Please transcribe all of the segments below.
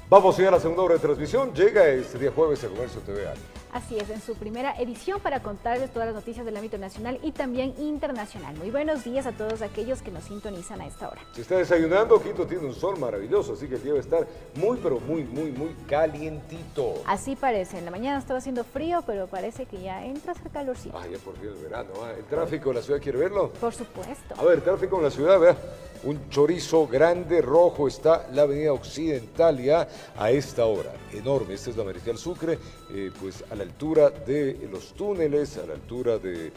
Vamos a ir a la segunda hora de transmisión. Llega este día jueves a Comercio TV. Así es, en su primera edición para contarles todas las noticias del ámbito nacional y también internacional. Muy buenos días a todos aquellos que nos sintonizan a esta hora. Si está desayunando, Quito tiene un sol maravilloso, así que el día va a estar muy, pero muy calientito. Así parece. En la mañana estaba haciendo frío, pero parece que ya entra a hacer calorcito. Ah, ya por fin el verano. ¿El tráfico en la ciudad quiere verlo? Por supuesto. A ver, tráfico en la ciudad, vea. Un chorizo grande, rojo, está la avenida Occidental ya a esta hora. Enorme. Esta es la Marechal Sucre, pues a la altura de los túneles, a la altura de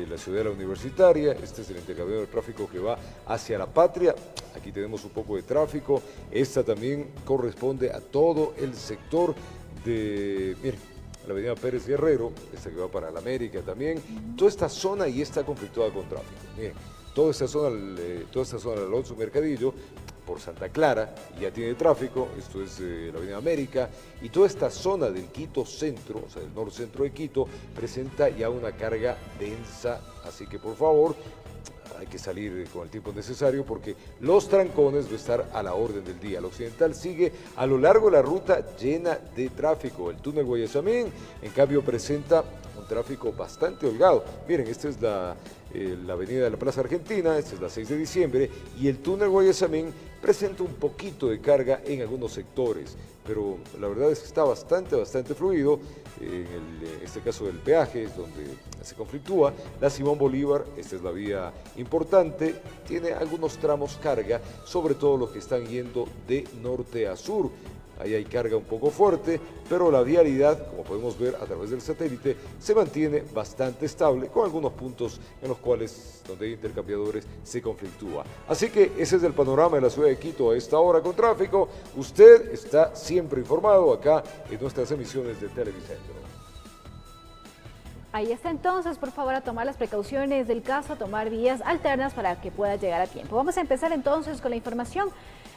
la ciudadela universitaria. Este es el intercambio de tráfico que va hacia la Patria. Aquí tenemos un poco de tráfico. Esta también corresponde a todo el sector de, miren, la avenida Pérez Guerrero, esta que va para la América también. Toda esta zona y está conflictuada con tráfico. Miren, toda esta zona del Alonso Mercadillo, por Santa Clara, ya tiene tráfico. Esto es la avenida América, y toda esta zona del Quito Centro, o sea, del norcentro de Quito, presenta ya una carga densa, así que por favor, hay que salir con el tiempo necesario porque los trancones van a estar a la orden del día. La Occidental sigue a lo largo de la ruta llena de tráfico. El túnel Guayasamín, en cambio, presenta un tráfico bastante holgado. Miren, esta es la avenida de la Plaza Argentina, esta es la 6 de diciembre, y el túnel Guayasamín presenta un poquito de carga en algunos sectores, pero la verdad es que está bastante fluido. En este caso del peaje es donde se conflictúa. La Simón Bolívar, esta es la vía importante, tiene algunos tramos carga, sobre todo los que están yendo de norte a sur. Ahí hay carga un poco fuerte, pero la vialidad, como podemos ver a través del satélite, se mantiene bastante estable, con algunos puntos en los cuales, donde hay intercambiadores, se conflictúa. Así que ese es el panorama de la ciudad de Quito a esta hora con tráfico. Usted está siempre informado acá en nuestras emisiones de Televicentro. Ahí está entonces, por favor, a tomar las precauciones del caso, a tomar vías alternas para que pueda llegar a tiempo. Vamos a empezar entonces con la información.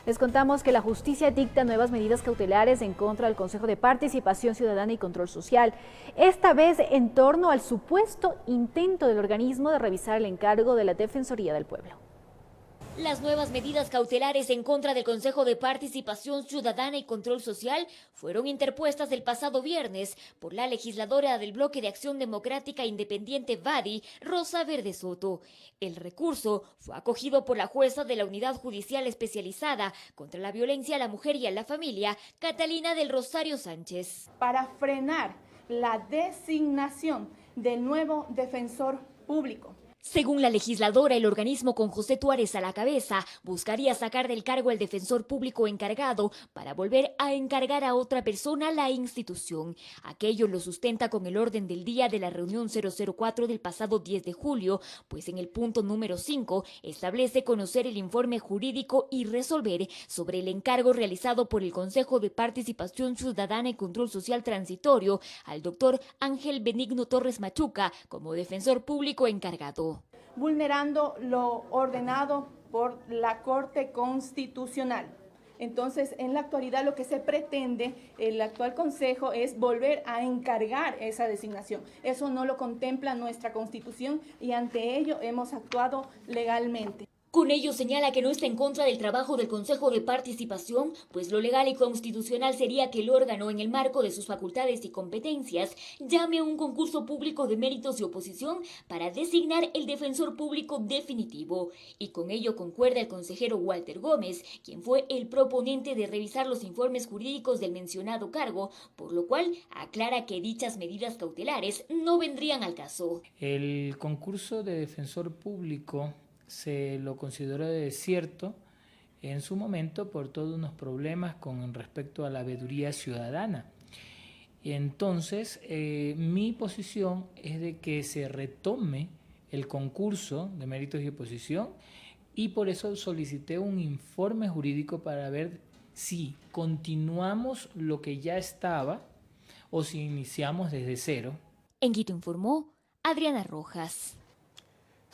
Les contamos que la justicia dicta nuevas medidas cautelares en contra del Consejo de Participación Ciudadana y Control Social, esta vez en torno al supuesto intento del organismo de revisar el encargo de la Defensoría del Pueblo. Las nuevas medidas cautelares en contra del Consejo de Participación Ciudadana y Control Social fueron interpuestas el pasado viernes por la legisladora del Bloque de Acción Democrática Independiente VADI, Rosa Verde Soto. El recurso fue acogido por la jueza de la Unidad Judicial Especializada contra la Violencia a la Mujer y a la Familia, Catalina del Rosario Sánchez. Para frenar la designación del nuevo defensor público. Según la legisladora, el organismo con José Tuárez a la cabeza buscaría sacar del cargo al defensor público encargado para volver a encargar a otra persona la institución. Aquello lo sustenta con el orden del día de la reunión 004 del pasado 10 de julio, pues en el punto número 5 establece conocer el informe jurídico y resolver sobre el encargo realizado por el Consejo de Participación Ciudadana y Control Social Transitorio al doctor Ángel Benigno Torres Machuca como defensor público encargado, vulnerando lo ordenado por la Corte Constitucional. Entonces, en la actualidad lo que se pretende, el actual Consejo, es volver a encargar esa designación. Eso no lo contempla nuestra Constitución y ante ello hemos actuado legalmente. Con ello señala que no está en contra del trabajo del Consejo de Participación, pues lo legal y constitucional sería que el órgano, en el marco de sus facultades y competencias, llame a un concurso público de méritos y oposición para designar el defensor público definitivo. Y con ello concuerda el consejero Walter Gómez, quien fue el proponente de revisar los informes jurídicos del mencionado cargo, por lo cual aclara que dichas medidas cautelares no vendrían al caso. El concurso de defensor público se lo consideró de desierto en su momento por todos unos problemas con respecto a la veeduría ciudadana. Y entonces, mi posición es de que se retome el concurso de méritos y oposición, y por eso solicité un informe jurídico para ver si continuamos lo que ya estaba o si iniciamos desde cero. En Quito informó Adriana Rojas.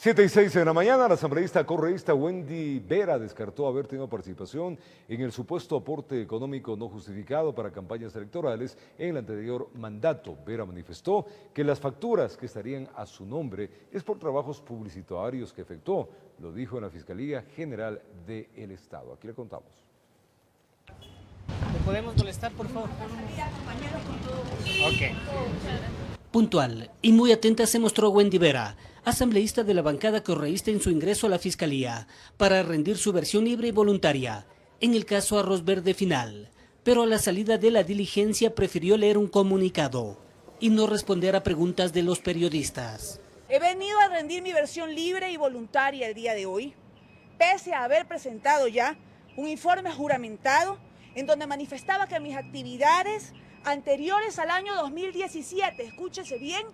7:06 de la mañana, la asambleísta correísta Wendy Vera descartó haber tenido participación en el supuesto aporte económico no justificado para campañas electorales en el anterior mandato. Vera manifestó que las facturas que estarían a su nombre es por trabajos publicitarios que efectuó. Lo dijo en la Fiscalía General del Estado. Aquí le contamos. podemos molestar, por favor? Ok. Puntual y muy atenta se mostró Wendy Vera, asambleísta de la bancada correísta en su ingreso a la Fiscalía, para rendir su versión libre y voluntaria en el caso Arroz Verde Final. Pero a la salida de la diligencia prefirió leer un comunicado y no responder a preguntas de los periodistas. He venido a rendir mi versión libre y voluntaria el día de hoy, pese a haber presentado ya un informe juramentado en donde manifestaba que mis actividades anteriores al año 2017, escúchese bien,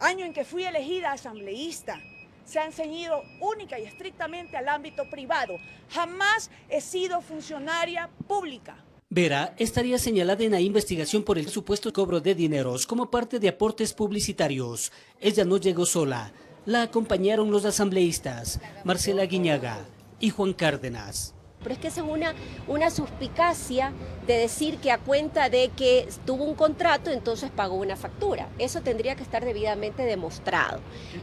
año en que fui elegida asambleísta, se han ceñido única y estrictamente al ámbito privado. Jamás he sido funcionaria pública. Vera estaría señalada en la investigación por el supuesto cobro de dineros como parte de aportes publicitarios. Ella no llegó sola, la acompañaron los asambleístas Marcela Guiñaga y Juan Cárdenas. Pero es que esa es una suspicacia de decir que a cuenta de que tuvo un contrato, entonces pagó una factura. Eso tendría que estar debidamente demostrado.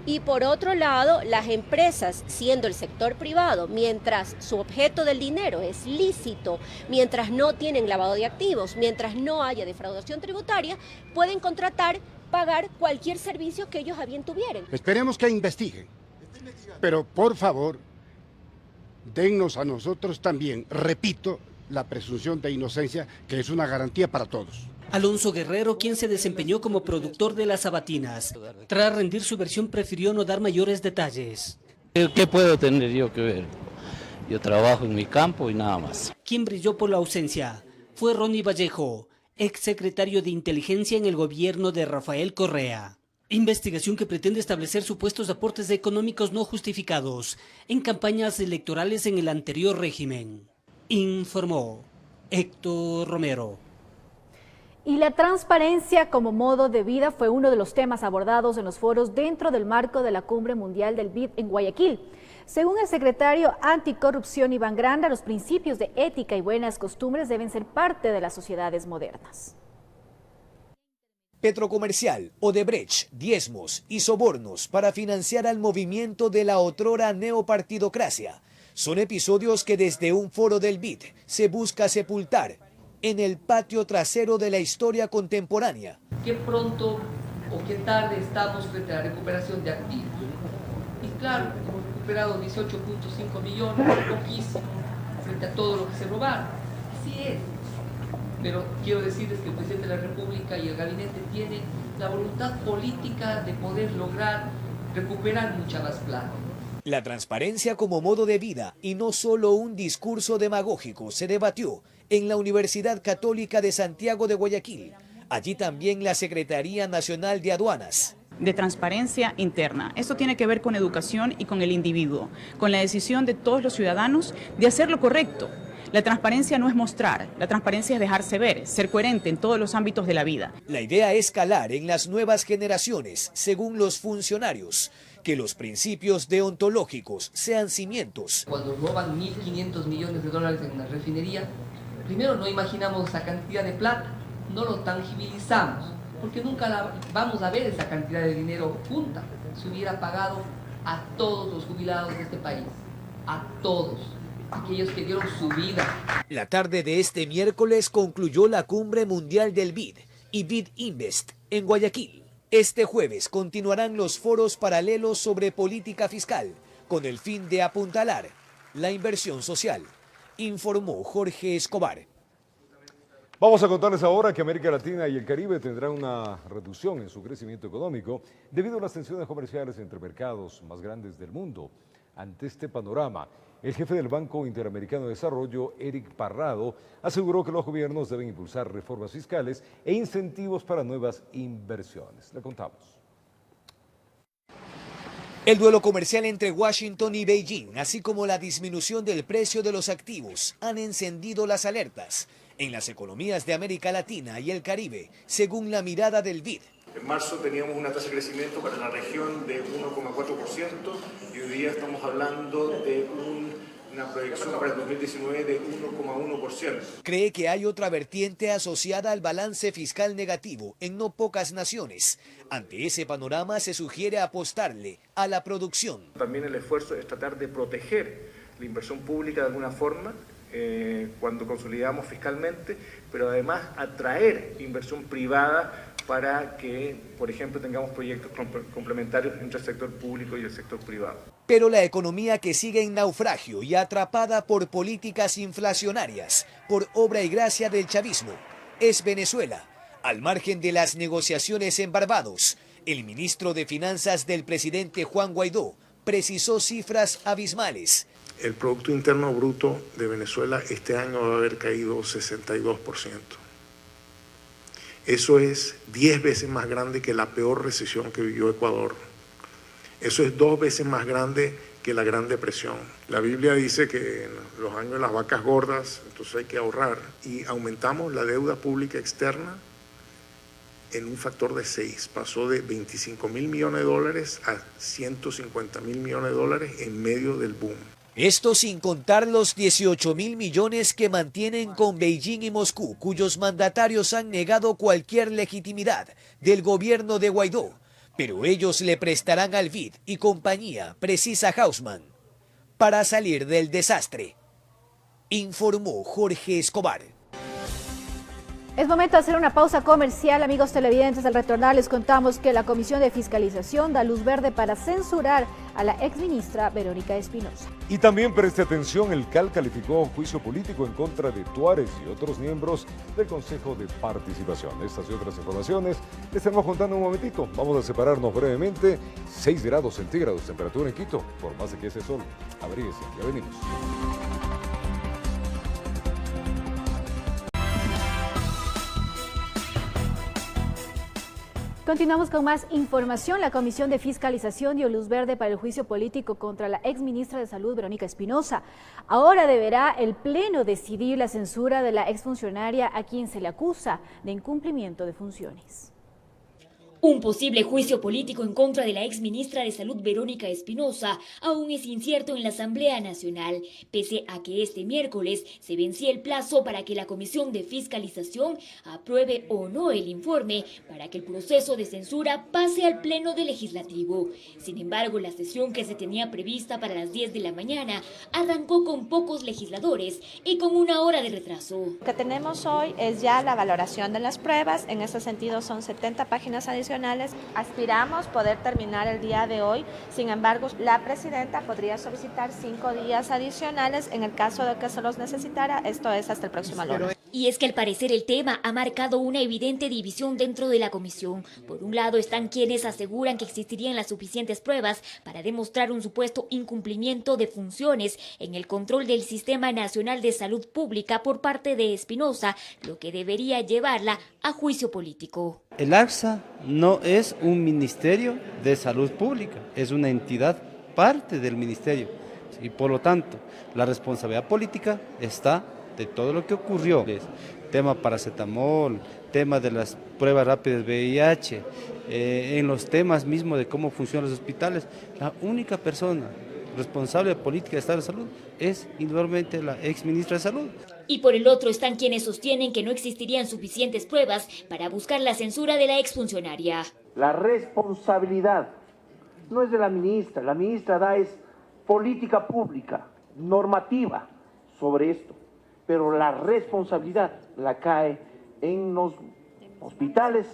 Y por otro lado, las empresas, siendo el sector privado, mientras su objeto del dinero es lícito, mientras no tienen lavado de activos, mientras no haya defraudación tributaria, pueden contratar, pagar cualquier servicio que ellos a bien tuvieran. Esperemos que investiguen, pero por favor, dennos a nosotros también, repito, la presunción de inocencia, que es una garantía para todos. Alonso Guerrero, quien se desempeñó como productor de las sabatinas, tras rendir su versión prefirió no dar mayores detalles. ¿Qué puedo tener yo que ver? Yo trabajo en mi campo y nada más. Quien brilló por la ausencia fue Ronnie Vallejo, exsecretario de Inteligencia en el gobierno de Rafael Correa. Investigación que pretende establecer supuestos aportes económicos no justificados en campañas electorales en el anterior régimen. Informó Héctor Romero. Y la transparencia como modo de vida fue uno de los temas abordados en los foros dentro del marco de la Cumbre Mundial del BID en Guayaquil. Según el secretario Anticorrupción Iván Granda, los principios de ética y buenas costumbres deben ser parte de las sociedades modernas. Petrocomercial, Odebrecht, diezmos y sobornos para financiar al movimiento de la otrora neopartidocracia. Son episodios que desde un foro del BID se busca sepultar en el patio trasero de la historia contemporánea. Qué pronto o qué tarde estamos frente a la recuperación de activos. Y claro, hemos recuperado 18.5 millones, poquísimo, frente a todo lo que se robaron. Así es. Pero quiero decirles que el presidente de la República y el gabinete tienen la voluntad política de poder lograr recuperar mucha más plata. La transparencia como modo de vida y no solo un discurso demagógico se debatió en la Universidad Católica de Santiago de Guayaquil. Allí también la Secretaría Nacional de Aduanas. De transparencia interna. Esto tiene que ver con educación y con el individuo, con la decisión de todos los ciudadanos de hacer lo correcto. La transparencia no es mostrar, la transparencia es dejarse ver, ser coherente en todos los ámbitos de la vida. La idea es calar en las nuevas generaciones, según los funcionarios, que los principios deontológicos sean cimientos. Cuando roban 1.500 millones de dólares en una refinería, primero no imaginamos esa cantidad de plata, no lo tangibilizamos, porque nunca vamos a ver esa cantidad de dinero junta. Se hubiera pagado a todos los jubilados de este país, a todos. Aquellos que dieron su vida. La tarde de este miércoles concluyó la Cumbre Mundial del BID y BID Invest en Guayaquil. Este jueves continuarán los foros paralelos sobre política fiscal con el fin de apuntalar la inversión social, informó Jorge Escobar. Vamos a contarles ahora que América Latina y el Caribe tendrán una reducción en su crecimiento económico debido a las tensiones comerciales entre mercados más grandes del mundo. Ante este panorama, el jefe del Banco Interamericano de Desarrollo, Eric Parrado, aseguró que los gobiernos deben impulsar reformas fiscales e incentivos para nuevas inversiones. Le contamos. El duelo comercial entre Washington y Beijing, así como la disminución del precio de los activos, han encendido las alertas en las economías de América Latina y el Caribe, según la mirada del BID. En marzo teníamos una tasa de crecimiento para la región de 1,4% y hoy día estamos hablando de una proyección para el 2019 de 1,1%. Cree que hay otra vertiente asociada al balance fiscal negativo en no pocas naciones. Ante ese panorama se sugiere apostarle a la producción. También el esfuerzo es tratar de proteger la inversión pública de alguna forma cuando consolidamos fiscalmente, pero además atraer inversión privada para que, por ejemplo, tengamos proyectos complementarios entre el sector público y el sector privado. Pero la economía que sigue en naufragio y atrapada por políticas inflacionarias, por obra y gracia del chavismo, es Venezuela. Al margen de las negociaciones en Barbados, el ministro de Finanzas del presidente Juan Guaidó precisó cifras abismales. El Producto Interno Bruto de Venezuela este año va a haber caído 62%. Eso es 10 veces más grande que la peor recesión que vivió Ecuador. Eso es 2 veces más grande que la Gran Depresión. La Biblia dice que en los años de las vacas gordas, entonces hay que ahorrar. Y aumentamos la deuda pública externa en un factor de 6. Pasó de 25.000 millones de dólares a 150.000 millones de dólares en medio del boom. Esto sin contar los 18.000 millones que mantienen con Beijing y Moscú, cuyos mandatarios han negado cualquier legitimidad del gobierno de Guaidó. Pero ellos le prestarán al BID y compañía, precisa Hausman, para salir del desastre, informó Jorge Escobar. Es momento de hacer una pausa comercial, amigos televidentes. Al retornar les contamos que la Comisión de Fiscalización da luz verde para censurar a la exministra Verónica Espinosa. Y también preste atención, el CAL calificó juicio político en contra de Tuárez y otros miembros del Consejo de Participación. Estas y otras informaciones les estamos contando un momentito. Vamos a separarnos brevemente. 6 grados centígrados, temperatura en Quito, por más de que ese sol. Abríguese, ya venimos. Continuamos con más información. La Comisión de Fiscalización dio luz verde para el juicio político contra la exministra de Salud, Verónica Espinosa. Ahora deberá el Pleno decidir la censura de la exfuncionaria a quien se le acusa de incumplimiento de funciones. Un posible juicio político en contra de la exministra de Salud Verónica Espinosa aún es incierto en la Asamblea Nacional, pese a que este miércoles se vencía el plazo para que la Comisión de Fiscalización apruebe o no el informe para que el proceso de censura pase al Pleno del Legislativo. Sin embargo, la sesión que se tenía prevista para las 10 de la mañana arrancó con pocos legisladores y con 1 hora de retraso. Lo que tenemos hoy es ya la valoración de las pruebas. En ese sentido son 70 páginas adicionales. Aspiramos poder terminar el día de hoy, sin embargo la presidenta podría solicitar 5 días adicionales en el caso de que se los necesitara, esto es hasta el próximo lunes. Y es que al parecer el tema ha marcado una evidente división dentro de la comisión. Por un lado están quienes aseguran que existirían las suficientes pruebas para demostrar un supuesto incumplimiento de funciones en el control del Sistema Nacional de Salud Pública por parte de Espinosa, lo que debería llevarla a juicio político. El AXA no es un ministerio de salud pública, es una entidad parte del ministerio y por lo tanto la responsabilidad política está de todo lo que ocurrió. Tema paracetamol, tema de las pruebas rápidas VIH, en los temas mismos de cómo funcionan los hospitales, la única persona responsable de política de Estado de Salud es indudablemente la exministra de Salud. Y por el otro están quienes sostienen que no existirían suficientes pruebas para buscar la censura de la exfuncionaria. La responsabilidad no es de la ministra da es política pública, normativa sobre esto, pero la responsabilidad la cae en los hospitales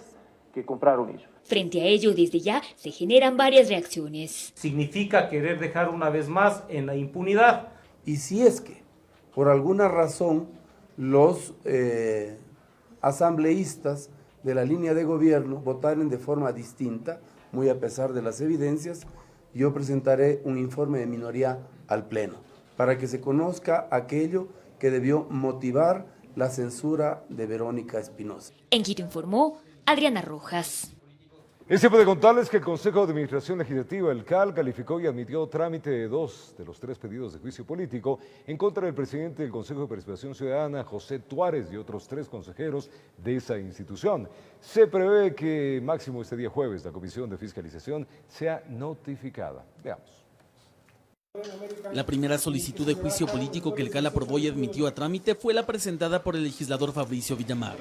que compraron ellos. Frente a ello, desde ya se generan varias reacciones. Significa querer dejar una vez más en la impunidad. Y si es que por alguna razón los asambleístas de la línea de gobierno votaren de forma distinta, muy a pesar de las evidencias, yo presentaré un informe de minoría al Pleno para que se conozca aquello que debió motivar la censura de Verónica Espinosa. En Quito informó Adriana Rojas. Es tiempo de contarles que el Consejo de Administración Legislativa, el CAL, calificó y admitió trámite de 2 de los 3 pedidos de juicio político en contra del presidente del Consejo de Participación Ciudadana, José Tuárez, y otros 3 consejeros de esa institución. Se prevé que máximo este día jueves la Comisión de Fiscalización sea notificada. Veamos. La primera solicitud de juicio político que el CAL aprobó y admitió a trámite fue la presentada por el legislador Fabricio Villamar.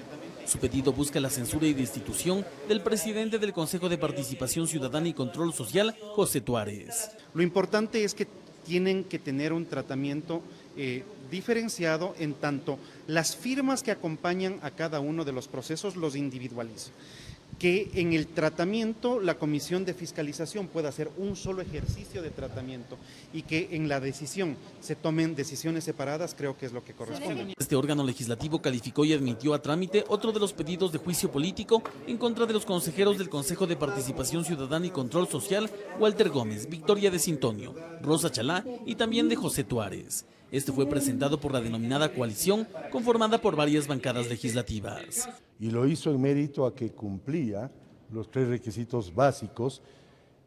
Su pedido busca la censura y destitución del presidente del Consejo de Participación Ciudadana y Control Social, José Tuárez. Lo importante es que tienen que tener un tratamiento diferenciado en tanto las firmas que acompañan a cada uno de los procesos los individualiza. Que en el tratamiento la comisión de fiscalización pueda hacer un solo ejercicio de tratamiento y que en la decisión se tomen decisiones separadas, creo que es lo que corresponde. Este órgano legislativo calificó y admitió a trámite otro de los pedidos de juicio político en contra de los consejeros del Consejo de Participación Ciudadana y Control Social, Walter Gómez, Victoria de Sintonio, Rosa Chalá y también de José Tuárez. Este fue presentado por la denominada coalición, conformada por varias bancadas legislativas. Y lo hizo en mérito a que cumplía los 3 requisitos básicos,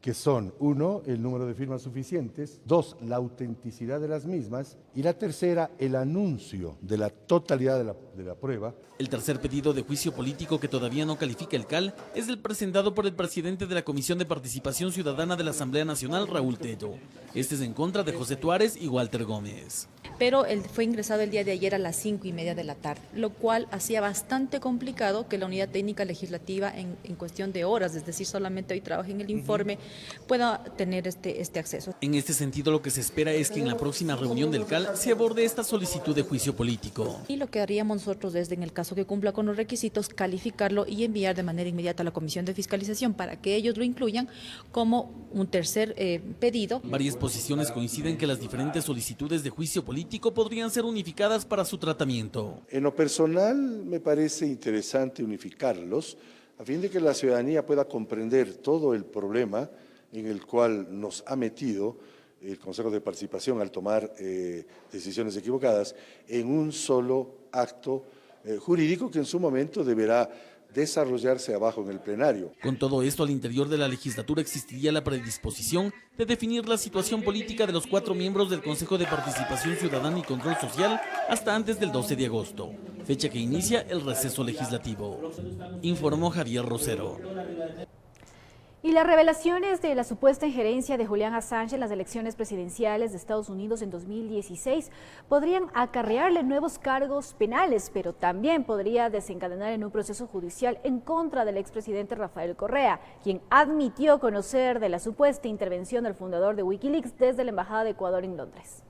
que son: 1, el número de firmas suficientes; 2, la autenticidad de las mismas; y la tercera, el anuncio de la totalidad de la prueba. El tercer pedido de juicio político que todavía no califica el CAL es el presentado por el presidente de la Comisión de Participación Ciudadana de la Asamblea Nacional, Raúl Tello. Este es en contra de José Tuárez y Walter Gómez. Pero él fue ingresado el día de ayer a las 5:30 de la tarde, lo cual hacía bastante complicado que la unidad técnica legislativa en cuestión de horas, es decir, solamente hoy trabaja en el informe, pueda tener este acceso. En este sentido, lo que se espera es que en la próxima reunión del CAL se aborde esta solicitud de juicio político. Y lo que haríamos nosotros es, en el caso que cumpla con los requisitos, calificarlo y enviar de manera inmediata a la Comisión de Fiscalización para que ellos lo incluyan como un tercer pedido. Varias posiciones coinciden que las diferentes solicitudes de juicio político podrían ser unificadas para su tratamiento. En lo personal me parece interesante unificarlos a fin de que la ciudadanía pueda comprender todo el problema en el cual nos ha metido el Consejo de Participación al tomar decisiones equivocadas en un solo acto jurídico que en su momento deberá desarrollarse abajo en el plenario. Con todo esto, al interior de la legislatura existiría la predisposición de definir la situación política de los 4 miembros del Consejo de Participación Ciudadana y Control Social hasta antes del 12 de agosto, fecha que inicia el receso legislativo. Informó Javier Rosero. Y las revelaciones de la supuesta injerencia de Julian Assange en las elecciones presidenciales de Estados Unidos en 2016 podrían acarrearle nuevos cargos penales, pero también podría desencadenar en un proceso judicial en contra del expresidente Rafael Correa, quien admitió conocer de la supuesta intervención del fundador de Wikileaks desde la Embajada de Ecuador en Londres.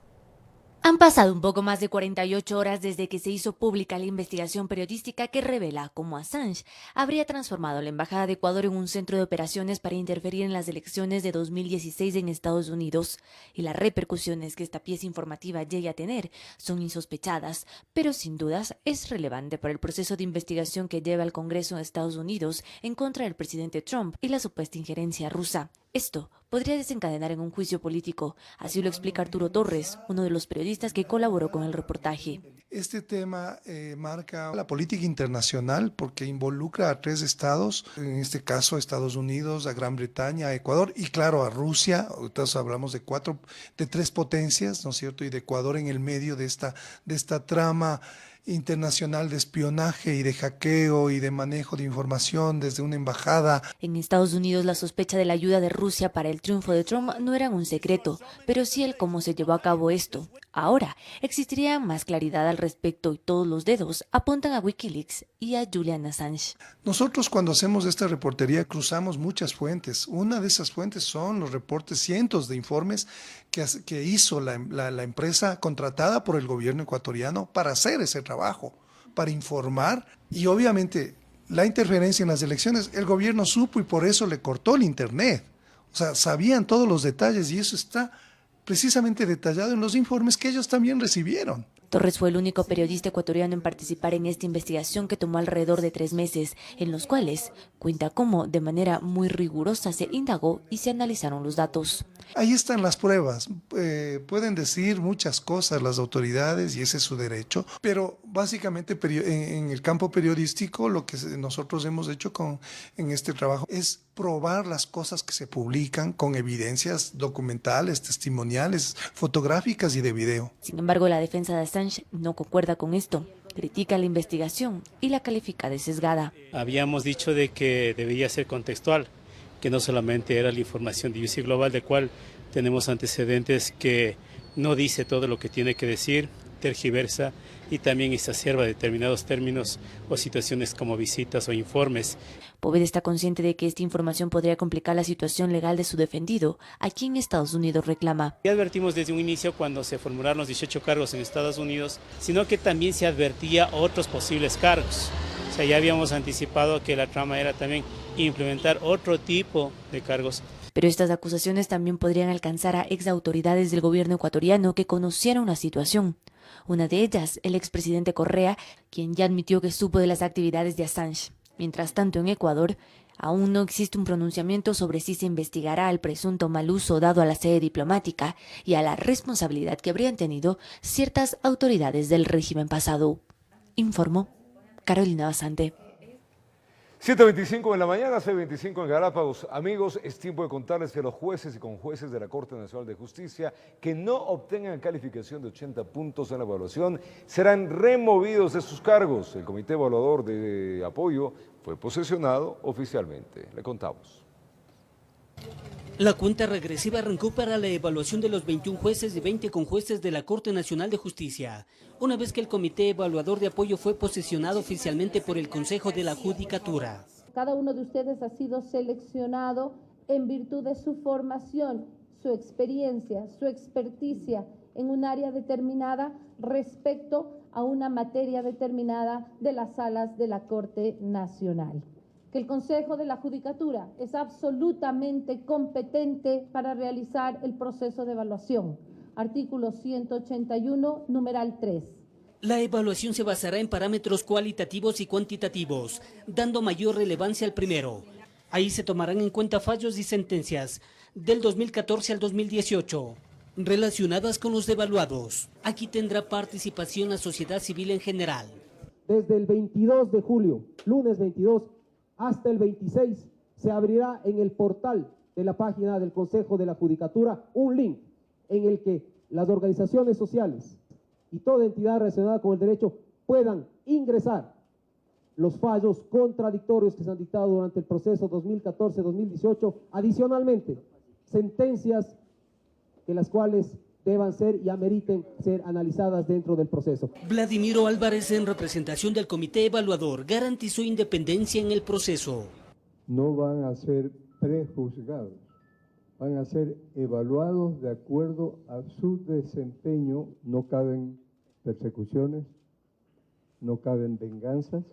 Han pasado un poco más de 48 horas desde que se hizo pública la investigación periodística que revela cómo Assange habría transformado la Embajada de Ecuador en un centro de operaciones para interferir en las elecciones de 2016 en Estados Unidos. Y las repercusiones que esta pieza informativa llegue a tener son insospechadas, pero sin dudas es relevante para el proceso de investigación que lleva el Congreso de Estados Unidos en contra del presidente Trump y la supuesta injerencia rusa. Esto podría desencadenar en un juicio político, así lo explica Arturo Torres, uno de los periodistas que colaboró con el reportaje. Este tema marca la política internacional porque involucra a 3 estados, en este caso a Estados Unidos, a Gran Bretaña, a Ecuador y claro a Rusia. Entonces hablamos de 3 potencias, ¿no es cierto? Y de Ecuador en el medio de esta trama internacional de espionaje y de hackeo y de manejo de información desde una embajada. En Estados Unidos la sospecha de la ayuda de Rusia para el triunfo de Trump no era un secreto, pero sí el cómo se llevó a cabo esto. Ahora existiría más claridad al respecto y todos los dedos apuntan a Wikileaks y a Julian Assange. Nosotros cuando hacemos esta reportería cruzamos muchas fuentes. Una de esas fuentes son los reportes, cientos de informes que hizo la empresa contratada por el gobierno ecuatoriano para hacer ese trabajo, para informar. Y obviamente la interferencia en las elecciones, el gobierno supo y por eso le cortó el internet. O sea, sabían todos los detalles y eso está precisamente detallado en los informes que ellos también recibieron. Torres fue el único periodista ecuatoriano en participar en esta investigación que tomó alrededor de 3 meses, en los cuales cuenta cómo de manera muy rigurosa se indagó y se analizaron los datos. Ahí están las pruebas. Pueden decir muchas cosas las autoridades y ese es su derecho, pero básicamente en el campo periodístico lo que nosotros hemos hecho en este trabajo es probar las cosas que se publican con evidencias documentales, testimoniales, fotográficas y de video. Sin embargo, la defensa de Assange no concuerda con esto. Critica la investigación y la califica de sesgada. Habíamos dicho de que debía ser contextual, que no solamente era la información de UC Global, de cual tenemos antecedentes que no dice todo lo que tiene que decir, tergiversa y también exacerba determinados términos o situaciones como visitas o informes. Poveda está consciente de que esta información podría complicar la situación legal de su defendido, a quien Estados Unidos reclama. Ya advertimos desde un inicio cuando se formularon los 18 cargos en Estados Unidos, sino que también se advertía otros posibles cargos. O sea, ya habíamos anticipado que la trama era también implementar otro tipo de cargos. Pero estas acusaciones también podrían alcanzar a exautoridades del gobierno ecuatoriano que conocieron la situación. Una de ellas, el expresidente Correa, quien ya admitió que supo de las actividades de Assange. Mientras tanto, en Ecuador, aún no existe un pronunciamiento sobre si se investigará al presunto mal uso dado a la sede diplomática y a la responsabilidad que habrían tenido ciertas autoridades del régimen pasado. Informó Carolina Basante. 7:25 de la mañana, 6:25 en Galápagos. Amigos, es tiempo de contarles que los jueces y conjueces de la Corte Nacional de Justicia que no obtengan calificación de 80 puntos en la evaluación serán removidos de sus cargos. El Comité Evaluador de Apoyo fue posesionado oficialmente. Le contamos. La cuenta regresiva arrancó para la evaluación de los 21 jueces y 20 conjueces de la Corte Nacional de Justicia, una vez que el Comité Evaluador de Apoyo fue posesionado oficialmente por el Consejo de la Judicatura. Cada uno de ustedes ha sido seleccionado en virtud de su formación, su experiencia, su experticia en un área determinada respecto a una materia determinada de las salas de la Corte Nacional. Que el Consejo de la Judicatura es absolutamente competente para realizar el proceso de evaluación. Artículo 181, numeral 3. La evaluación se basará en parámetros cualitativos y cuantitativos, dando mayor relevancia al primero. Ahí se tomarán en cuenta fallos y sentencias del 2014 al 2018, relacionadas con los evaluados. Aquí tendrá participación la sociedad civil en general. Desde el 22 de julio, lunes 22, hasta el 26, se abrirá en el portal de la página del Consejo de la Judicatura un link en el que las organizaciones sociales y toda entidad relacionada con el derecho puedan ingresar los fallos contradictorios que se han dictado durante el proceso 2014-2018, adicionalmente sentencias que las cuales deban ser y ameriten ser analizadas dentro del proceso. Vladimiro Álvarez, en representación del Comité Evaluador, garantizó independencia en el proceso. No van a ser prejuzgados, van a ser evaluados de acuerdo a su desempeño. No caben persecuciones, no caben venganzas,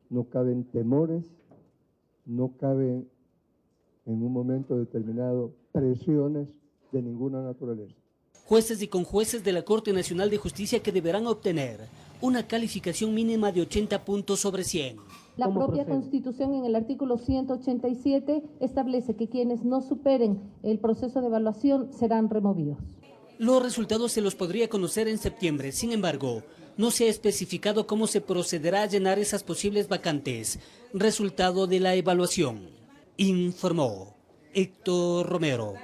no caben temores, no caben en un momento determinado presiones de ninguna naturaleza. Jueces y conjueces de la Corte Nacional de Justicia que deberán obtener una calificación mínima de 80 puntos sobre 100. La propia Constitución en el artículo 187 establece que quienes no superen el proceso de evaluación serán removidos. Los resultados se los podría conocer en septiembre. Sin embargo, no se ha especificado cómo se procederá a llenar esas posibles vacantes. Resultado de la evaluación, informó Héctor Romero.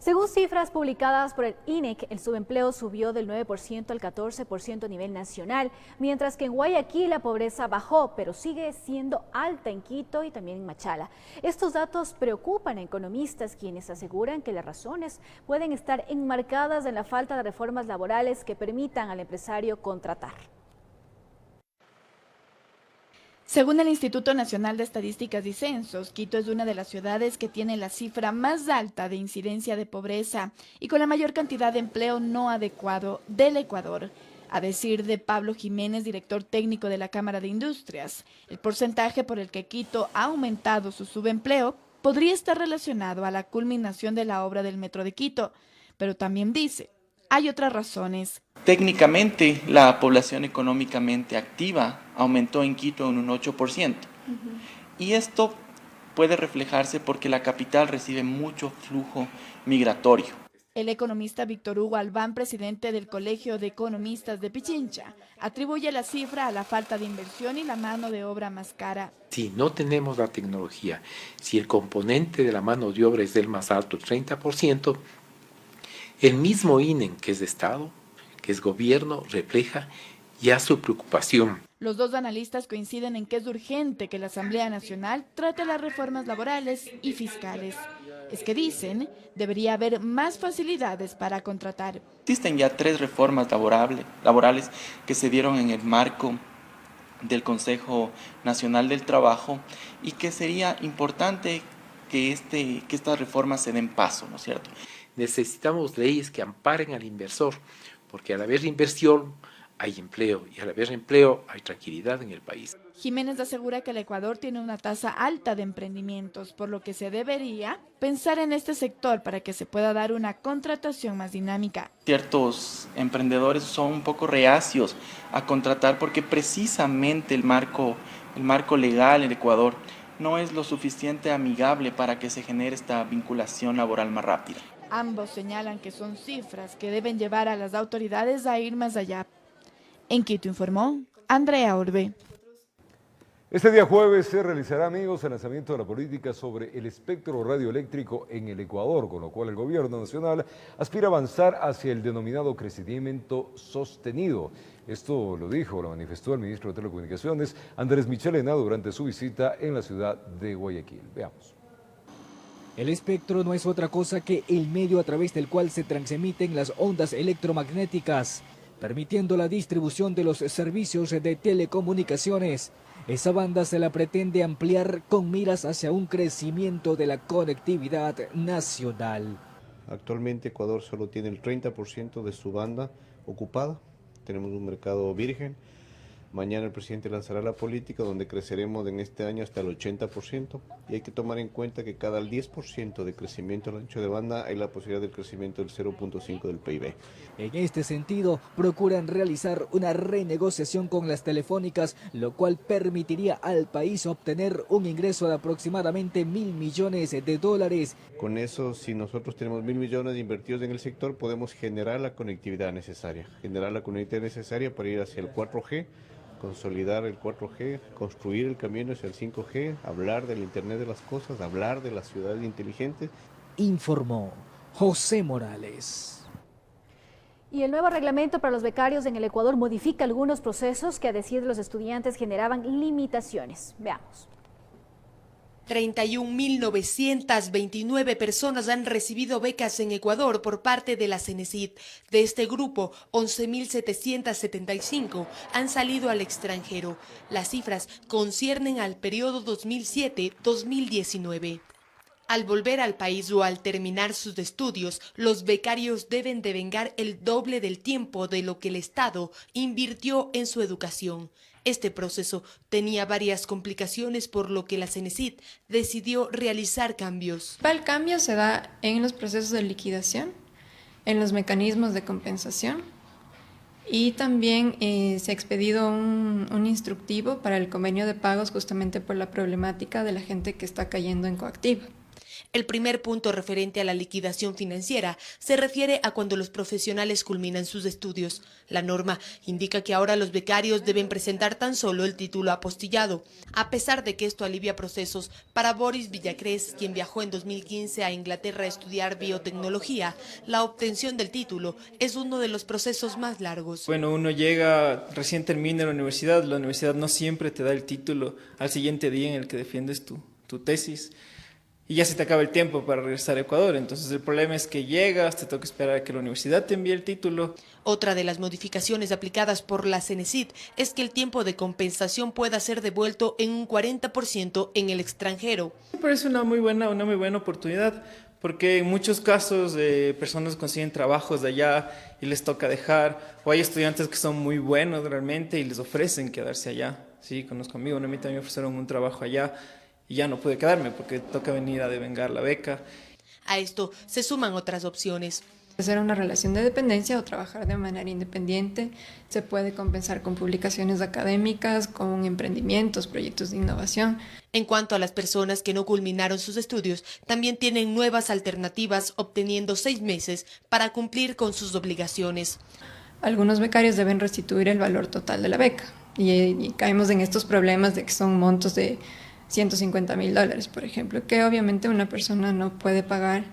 Según cifras publicadas por el INEC, el subempleo subió del 9% al 14% a nivel nacional, mientras que en Guayaquil la pobreza bajó, pero sigue siendo alta en Quito y también en Machala. Estos datos preocupan a economistas, quienes aseguran que las razones pueden estar enmarcadas en la falta de reformas laborales que permitan al empresario contratar. Según el Instituto Nacional de Estadísticas y Censos, Quito es una de las ciudades que tiene la cifra más alta de incidencia de pobreza y con la mayor cantidad de empleo no adecuado del Ecuador. A decir de Pablo Jiménez, director técnico de la Cámara de Industrias, el porcentaje por el que Quito ha aumentado su subempleo podría estar relacionado a la culminación de la obra del Metro de Quito, pero también dice, hay otras razones. Técnicamente, la población económicamente activa aumentó en Quito en un 8%. Y esto puede reflejarse porque la capital recibe mucho flujo migratorio. El economista Víctor Hugo Albán, presidente del Colegio de Economistas de Pichincha, atribuye la cifra a la falta de inversión y la mano de obra más cara. Si no tenemos la tecnología, si el componente de la mano de obra es del más alto, 30%, el mismo INE, que es de Estado, que es gobierno, refleja ya su preocupación. Los dos analistas coinciden en que es urgente que la Asamblea Nacional trate las reformas laborales y fiscales. es que dicen, debería haber más facilidades para contratar. Existen ya 3 reformas laborales que se dieron en el marco del Consejo Nacional del Trabajo y que sería importante que estas reformas se den paso, ¿no es cierto? Necesitamos leyes que amparen al inversor, porque al haber inversión hay empleo y al haber empleo hay tranquilidad en el país. Jiménez asegura que el Ecuador tiene una tasa alta de emprendimientos, por lo que se debería pensar en este sector para que se pueda dar una contratación más dinámica. Ciertos emprendedores son un poco reacios a contratar porque precisamente el marco legal en Ecuador no es lo suficiente amigable para que se genere esta vinculación laboral más rápida. Ambos señalan que son cifras que deben llevar a las autoridades a ir más allá. En Quito informó Andrea Orbe. Este día jueves se realizará, amigos, el lanzamiento de la política sobre el espectro radioeléctrico en el Ecuador, con lo cual el gobierno nacional aspira a avanzar hacia el denominado crecimiento sostenido. Esto lo dijo, lo manifestó el ministro de Telecomunicaciones, Andrés Michelena, durante su visita en la ciudad de Guayaquil. Veamos. El espectro no es otra cosa que el medio a través del cual se transmiten las ondas electromagnéticas, permitiendo la distribución de los servicios de telecomunicaciones. Esa banda se la pretende ampliar con miras hacia un crecimiento de la conectividad nacional. Actualmente Ecuador solo tiene el 30% de su banda ocupada, tenemos un mercado virgen. Mañana el presidente lanzará la política donde creceremos en este año hasta el 80% y hay que tomar en cuenta que cada 10% de crecimiento al ancho de banda hay la posibilidad del crecimiento del 0.5 del PIB. En este sentido, procuran realizar una renegociación con las telefónicas, lo cual permitiría al país obtener un ingreso de aproximadamente $1.000 millones. Con eso, si nosotros tenemos 1.000 millones invertidos en el sector, podemos generar la conectividad necesaria para ir hacia el 4G, consolidar el 4G, construir el camino hacia el 5G, hablar del Internet de las cosas, hablar de las ciudades inteligentes. Informó José Morales. Y el nuevo reglamento para los becarios en el Ecuador modifica algunos procesos que, a decir de los estudiantes, generaban limitaciones. Veamos. 31.929 personas han recibido becas en Ecuador por parte de la CENESID. De este grupo, 11.775 han salido al extranjero. Las cifras conciernen al periodo 2007-2019. Al volver al país o al terminar sus estudios, los becarios deben devengar el doble del tiempo de lo que el Estado invirtió en su educación. Este proceso tenía varias complicaciones, por lo que la CENESID decidió realizar cambios. El cambio se da en los procesos de liquidación, en los mecanismos de compensación y también se ha expedido un instructivo para el convenio de pagos justamente por la problemática de la gente que está cayendo en coactiva. El primer punto referente a la liquidación financiera se refiere a cuando los profesionales culminan sus estudios. La norma indica que ahora los becarios deben presentar tan solo el título apostillado. A pesar de que esto alivia procesos, para Boris Villacrés, quien viajó en 2015 a Inglaterra a estudiar biotecnología, la obtención del título es uno de los procesos más largos. Bueno, uno llega, recién termina la universidad no siempre te da el título al siguiente día en el que defiendes tu tesis. Y ya se te acaba el tiempo para regresar a Ecuador. Entonces el problema es que llegas, te toca esperar a que la universidad te envíe el título. Otra de las modificaciones aplicadas por la CENESID es que el tiempo de compensación pueda ser devuelto en un 40% en el extranjero. Me parece una muy buena oportunidad, porque en muchos casos personas consiguen trabajos de allá y les toca dejar, o hay estudiantes que son muy buenos realmente y les ofrecen quedarse allá. Sí, conozco amigos, a mí también me ofrecieron un trabajo allá, y ya no pude quedarme porque toca venir a devengar la beca. A esto se suman otras opciones. Hacer una relación de dependencia o trabajar de manera independiente. Se puede compensar con publicaciones académicas, con emprendimientos, proyectos de innovación. En cuanto a las personas que no culminaron sus estudios, también tienen nuevas alternativas, obteniendo 6 meses para cumplir con sus obligaciones. Algunos becarios deben restituir el valor total de la beca y caemos en estos problemas de que son montos de $150.000, por ejemplo, que obviamente una persona no puede pagar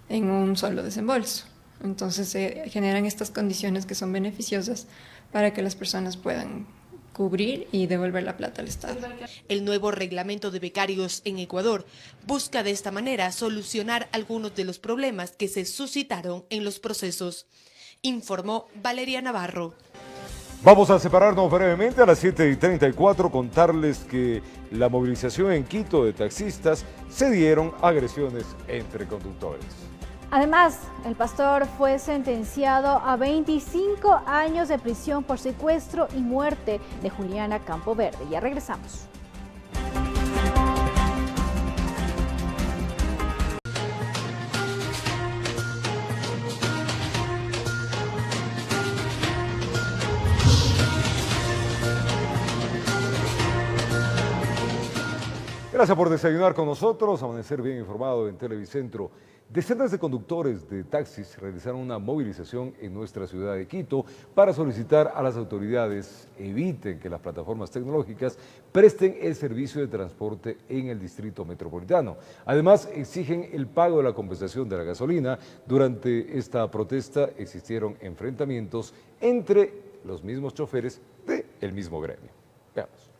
en un solo desembolso. Entonces se generan estas condiciones que son beneficiosas para que las personas puedan cubrir y devolver la plata al Estado. El nuevo reglamento de becarios en Ecuador busca de esta manera solucionar algunos de los problemas que se suscitaron en los procesos, informó Valeria Navarro. Vamos a separarnos brevemente a las 7:34, contarles que la movilización en Quito de taxistas se dieron agresiones entre conductores. Además, el pastor fue sentenciado a 25 años de prisión por secuestro y muerte de Juliana Campoverde. Ya regresamos. Gracias por desayunar con nosotros, amanecer bien informado en Televicentro. Decenas de conductores de taxis realizaron una movilización en nuestra ciudad de Quito para solicitar a las autoridades eviten que las plataformas tecnológicas presten el servicio de transporte en el distrito metropolitano. Además, exigen el pago de la compensación de la gasolina. Durante esta protesta existieron enfrentamientos entre los mismos choferes del mismo gremio. Veamos.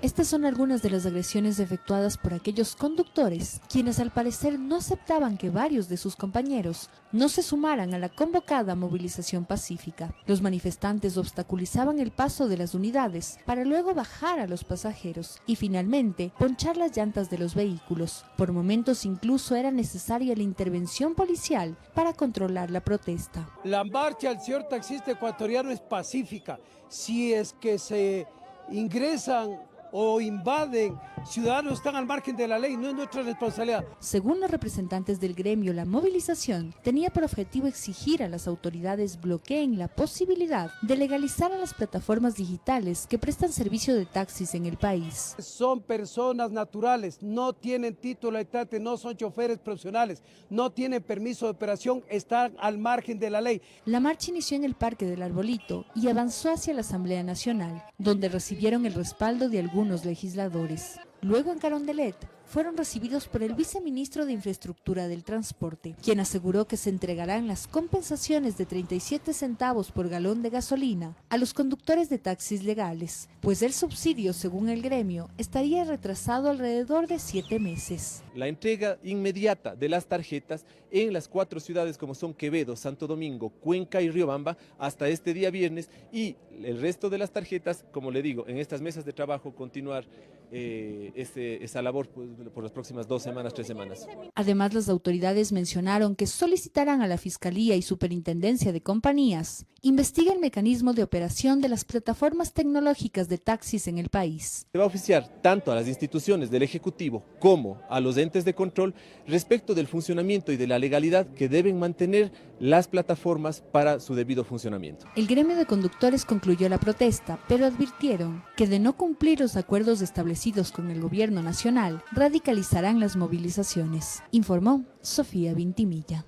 Estas son algunas de las agresiones efectuadas por aquellos conductores, quienes al parecer no aceptaban que varios de sus compañeros no se sumaran a la convocada movilización pacífica. Los manifestantes obstaculizaban el paso de las unidades para luego bajar a los pasajeros y finalmente ponchar las llantas de los vehículos. Por momentos incluso era necesaria la intervención policial para controlar la protesta. La marcha del señor taxista ecuatoriano es pacífica. Si es que se ingresan o invaden, ciudadanos están al margen de la ley, no es nuestra responsabilidad. Según los representantes del gremio, la movilización tenía por objetivo exigir a las autoridades bloqueen la posibilidad de legalizar a las plataformas digitales que prestan servicio de taxis en el país. Son personas naturales, no tienen título de taxi, no son choferes profesionales, no tienen permiso de operación, están al margen de la ley. La marcha inició en el Parque del Arbolito y avanzó hacia la Asamblea Nacional, donde recibieron el respaldo de algunos legisladores. Luego en Carondelet fueron recibidos por el viceministro de Infraestructura del Transporte, quien aseguró que se entregarán las compensaciones de 37 centavos por galón de gasolina a los conductores de taxis legales, pues el subsidio, según el gremio, estaría retrasado alrededor de 7 meses. La entrega inmediata de las tarjetas en las 4 ciudades como son Quevedo, Santo Domingo, Cuenca y Riobamba hasta este día viernes, y el resto de las tarjetas, como le digo, en estas mesas de trabajo continuar esa labor por las próximas 2 semanas, 3 semanas. Además, las autoridades mencionaron que solicitarán a la Fiscalía y Superintendencia de Compañías investigue el mecanismo de operación de las plataformas tecnológicas de taxis en el país. Se va a oficiar tanto a las instituciones del Ejecutivo como a los entes de control respecto del funcionamiento y de la legalidad que deben mantener las plataformas para su debido funcionamiento. El gremio de conductores concluyó la protesta, pero advirtieron que de no cumplir los acuerdos establecidos con el gobierno nacional, radicalizarán las movilizaciones, informó Sofía Vintimilla.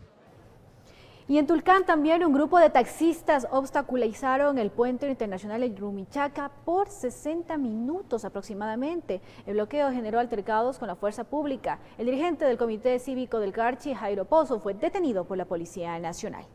Y en Tulcán también un grupo de taxistas obstaculizaron el puente internacional en Rumichaca por 60 minutos aproximadamente. El bloqueo generó altercados con la fuerza pública. El dirigente del Comité Cívico del Carchi, Jairo Pozo, fue detenido por la Policía Nacional.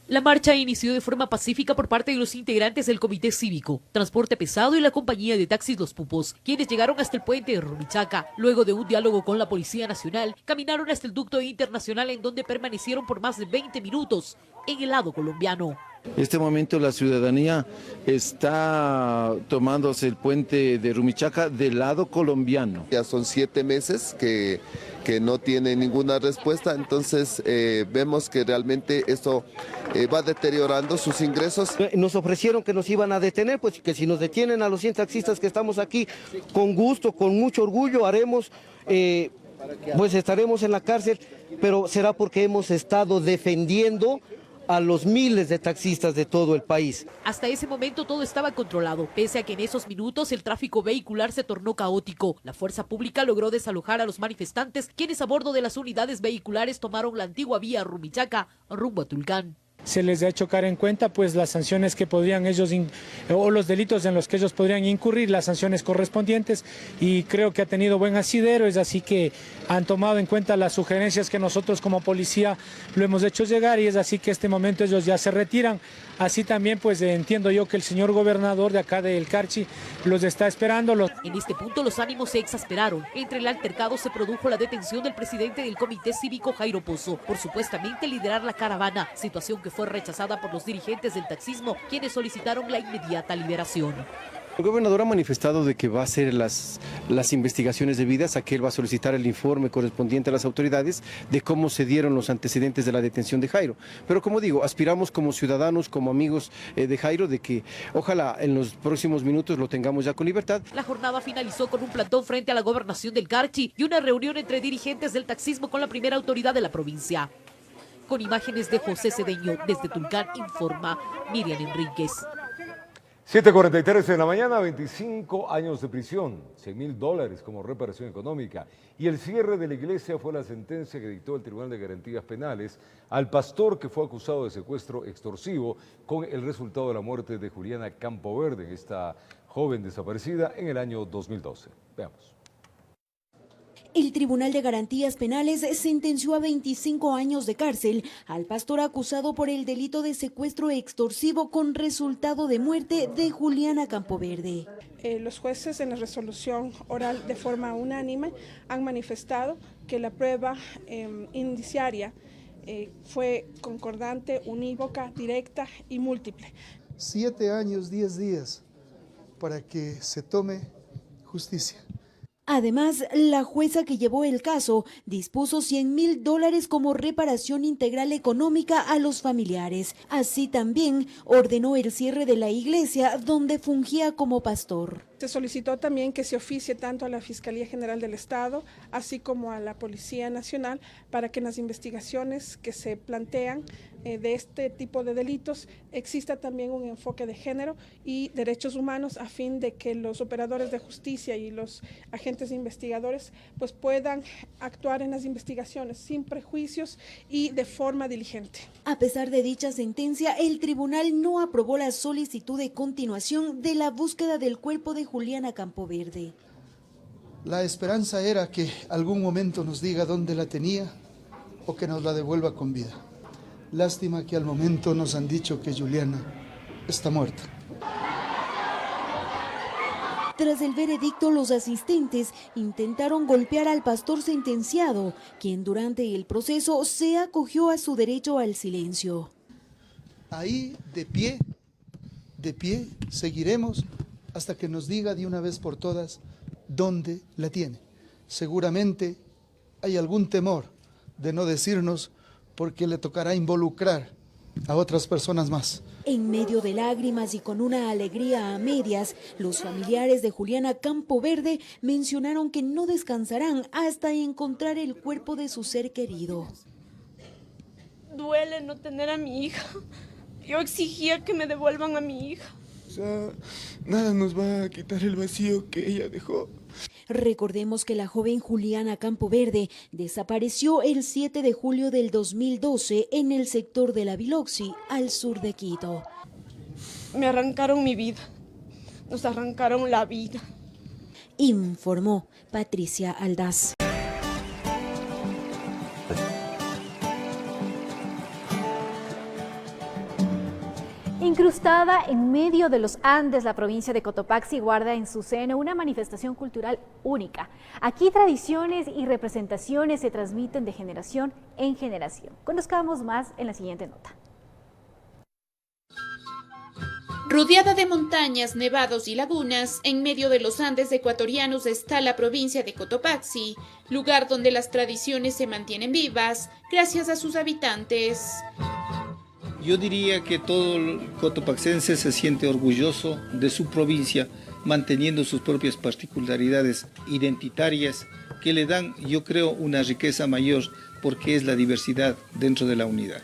La marcha inició de forma pacífica por parte de los integrantes del Comité Cívico, Transporte Pesado y la compañía de taxis Los Pupos, quienes llegaron hasta el puente de Rumichaca. Luego de un diálogo con la Policía Nacional, caminaron hasta el ducto internacional en donde permanecieron por más de 20 minutos en el lado colombiano. En este momento la ciudadanía está tomándose el puente de Rumichaca del lado colombiano. Ya son 7 meses que no tiene ninguna respuesta, entonces vemos que realmente esto va deteriorando sus ingresos. Nos ofrecieron que nos iban a detener, pues que si nos detienen a los 100 taxistas que estamos aquí, con gusto, con mucho orgullo haremos, pues estaremos en la cárcel, pero será porque hemos estado defendiendo a los miles de taxistas de todo el país. Hasta ese momento todo estaba controlado, pese a que en esos minutos el tráfico vehicular se tornó caótico. La fuerza pública logró desalojar a los manifestantes, quienes a bordo de las unidades vehiculares tomaron la antigua vía Rumichaca rumbo a Tulcán. Se les ha hecho caer en cuenta pues las sanciones que podrían ellos o los delitos en los que ellos podrían incurrir, las sanciones correspondientes, y creo que ha tenido buen asidero. Es así que han tomado en cuenta las sugerencias que nosotros como policía lo hemos hecho llegar, y es así que en este momento ellos ya se retiran. Así también pues entiendo yo que el señor gobernador de acá del Carchi los está esperando. En este punto los ánimos se exasperaron. Entre el altercado se produjo la detención del presidente del Comité Cívico, Jairo Pozo, por supuestamente liderar la caravana, situación que fue rechazada por los dirigentes del taxismo, quienes solicitaron la inmediata liberación. El gobernador ha manifestado de que va a hacer las investigaciones debidas, a que él va a solicitar el informe correspondiente a las autoridades de cómo se dieron los antecedentes de la detención de Jairo. Pero como digo, aspiramos como ciudadanos, como amigos de Jairo, de que ojalá en los próximos minutos lo tengamos ya con libertad. La jornada finalizó con un plantón frente a la gobernación del Carchi y una reunión entre dirigentes del taxismo con la primera autoridad de la provincia. Con imágenes de José Cedeño, desde Tulcán, informa Miriam Enríquez. 7:43 de la mañana, 25 años de prisión, $100,000 como reparación económica, y el cierre de la iglesia fue la sentencia que dictó el Tribunal de Garantías Penales al pastor que fue acusado de secuestro extorsivo, con el resultado de la muerte de Juliana Campoverde, esta joven desaparecida en el año 2012. Veamos. El Tribunal de Garantías Penales sentenció a 25 años de cárcel al pastor acusado por el delito de secuestro extorsivo con resultado de muerte de Juliana Campoverde. Los jueces en la resolución oral de forma unánime han manifestado que la prueba indiciaria fue concordante, unívoca, directa y múltiple. 7 años, 10 días para que se tome justicia. Además, la jueza que llevó el caso dispuso $100,000 como reparación integral económica a los familiares. Así también ordenó el cierre de la iglesia donde fungía como pastor. Se solicitó también que se oficie tanto a la Fiscalía General del Estado, así como a la Policía Nacional, para que en las investigaciones que se plantean de este tipo de delitos exista también un enfoque de género y derechos humanos, a fin de que los operadores de justicia y los agentes investigadores pues puedan actuar en las investigaciones sin prejuicios y de forma diligente. A pesar de dicha sentencia, el tribunal no aprobó la solicitud de continuación de la búsqueda del cuerpo de Juliana Campoverde. La esperanza era que algún momento nos diga dónde la tenía o que nos la devuelva con vida. Lástima que al momento nos han dicho que Juliana está muerta. Tras el veredicto, los asistentes intentaron golpear al pastor sentenciado, quien durante el proceso se acogió a su derecho al silencio. Ahí, de pie, seguiremos hasta que nos diga de una vez por todas dónde la tiene. Seguramente hay algún temor de no decirnos, porque le tocará involucrar a otras personas más. En medio de lágrimas y con una alegría a medias, los familiares de Juliana Campoverde mencionaron que no descansarán hasta encontrar el cuerpo de su ser querido. Duele no tener a mi hija. Yo exigía que me devuelvan a mi hija. O sea, nada nos va a quitar el vacío que ella dejó. Recordemos que la joven Juliana Campoverde desapareció el 7 de julio del 2012 en el sector de la Biloxi, al sur de Quito. Me arrancaron mi vida, nos arrancaron la vida. Informó Patricia Aldaz. Incrustada en medio de los Andes, la provincia de Cotopaxi guarda en su seno una manifestación cultural única. Aquí tradiciones y representaciones se transmiten de generación en generación. Conozcamos más en la siguiente nota. Rodeada de montañas, nevados y lagunas, en medio de los Andes ecuatorianos está la provincia de Cotopaxi, lugar donde las tradiciones se mantienen vivas gracias a sus habitantes. Yo diría que todo el cotopaxense se siente orgulloso de su provincia, manteniendo sus propias particularidades identitarias que le dan, yo creo, una riqueza mayor porque es la diversidad dentro de la unidad.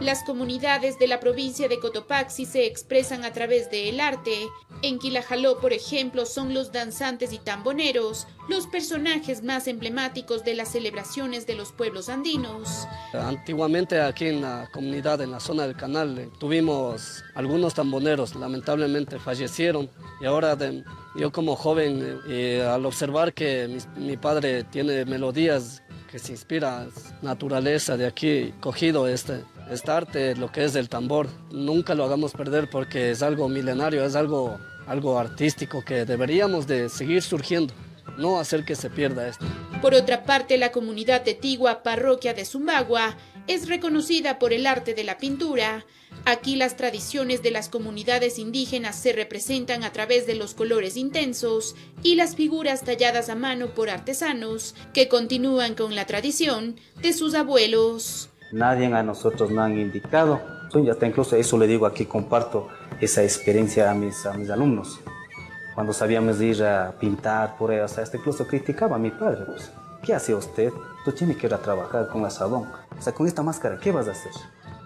Las comunidades de la provincia de Cotopaxi se expresan a través del arte, En Quilajaló, por ejemplo, son los danzantes y tamboneros los personajes más emblemáticos de las celebraciones de los pueblos andinos. Antiguamente aquí en la comunidad, en la zona del canal, tuvimos algunos tamboneros, lamentablemente fallecieron. Y ahora yo como joven, al observar que mi padre tiene melodías que se inspira naturaleza de aquí, cogido esta arte, lo que es el tambor. Nunca lo hagamos perder porque es algo milenario, es algo artístico que deberíamos de seguir surgiendo, no hacer que se pierda esto. Por otra parte, la comunidad de Tigua, parroquia de Zumbagua, es reconocida por el arte de la pintura. Aquí las tradiciones de las comunidades indígenas se representan a través de los colores intensos y las figuras talladas a mano por artesanos que continúan con la tradición de sus abuelos. Nadie a nosotros nos han indicado, hasta incluso eso le digo aquí, comparto esa experiencia a mis alumnos. Cuando sabíamos ir a pintar por ahí, hasta incluso criticaba a mi padre, pues, ¿qué hace usted? Tú tienes que ir a trabajar con asadón, con esta máscara, ¿qué vas a hacer?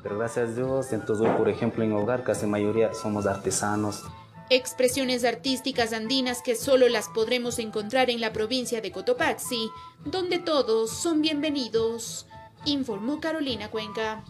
Pero gracias a Dios, entonces hoy, por ejemplo, en hogar, casi mayoría somos artesanos. Expresiones artísticas andinas que solo las podremos encontrar en la provincia de Cotopaxi, donde todos son bienvenidos, informó Carolina Cuenca.